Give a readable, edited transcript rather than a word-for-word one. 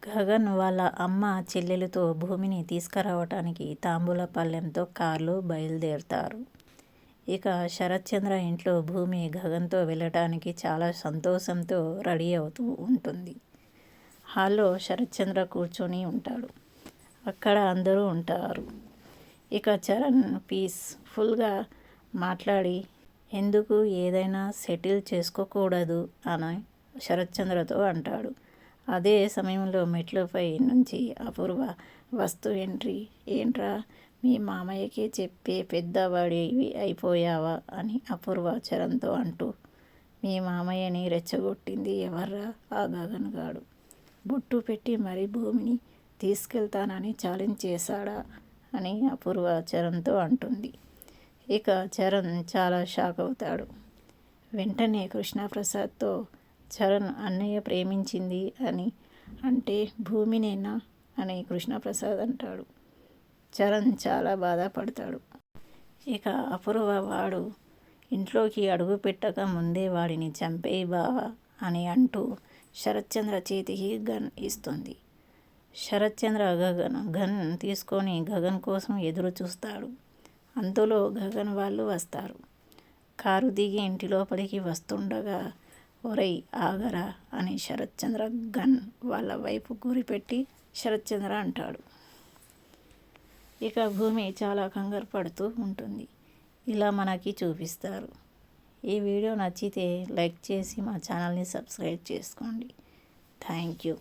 గగన్ వాళ్ళ అమ్మ చెల్లెలతో భూమిని తీసుకురావటానికి తాంబూల పళ్ళెంతో కార్లో బయలుదేరతారు. ఇక శరత్చంద్ర ఇంట్లో భూమి గగన్తో వెళ్ళటానికి చాలా సంతోషంతో రెడీ అవుతూ ఉంటుంది. హాల్లో శరత్చంద్ర కూర్చొని ఉంటాడు. అక్కడ అందరూ ఉంటారు. ఇక చరణ్ పీస్ఫుల్గా మాట్లాడి ఎందుకు ఏదైనా సెటిల్ చేసుకోకూడదు అని శరత్చంద్రతో అంటాడు. అదే సమయంలో మెట్లపై నుంచి అపూర్వ వస్తూ ఎంట్రీ. ఏంట్రా మీ మామయ్యకే చెప్పే పెద్దవాడివి అయిపోయావా అని అపూర్వ చరణ్తో అంటూ, మీ మామయ్యని రెచ్చగొట్టింది ఎవర్రా ఆ గగన్ గాడు, బొట్టు పెట్టి మరీ భూమిని తీసుకెళ్తానని ఛాలెంజ్ చేశాడా అని అపూర్వ చరణ్తో అంటుంది. ఇక చరణ్ చాలా షాక్ అవుతాడు. వెంటనే కృష్ణప్రసాద్తో, చరణ్ అన్నయ్య ప్రేమించింది అని అంటే భూమినేనా అని కృష్ణప్రసాద్ అంటాడు. చరణ్ చాలా బాధపడతాడు. ఇక అపూర్వ వాడు ఇంట్లోకి అడుగు పెట్టక ముందే వాడిని చంపేయి బావా అని అంటూ శరత్చంద్ర చేతికి గన్ ఇస్తుంది. శరత్చంద్ర గన్ తీసుకొని గగన్ కోసం ఎదురు చూస్తాడు. అంతలో గగన్ వాళ్ళు వస్తారు. కారు దిగి ఇంటి లోపలికి వస్తుండగా, ఒరేయ్ ఆగరా అని శరత్చంద్ర గన్ వాళ్ళ వైపు గురిపెట్టి శరత్చంద్ర అంటాడు. ఇక భూమి చాలా కంగారు పడుతూ ఉంటుంది. ఇలా మనకి చూపిస్తారు. ఈ వీడియో నచ్చితే లైక్ చేసి మా ఛానల్ని సబ్స్క్రైబ్ చేసుకోండి. Thank you.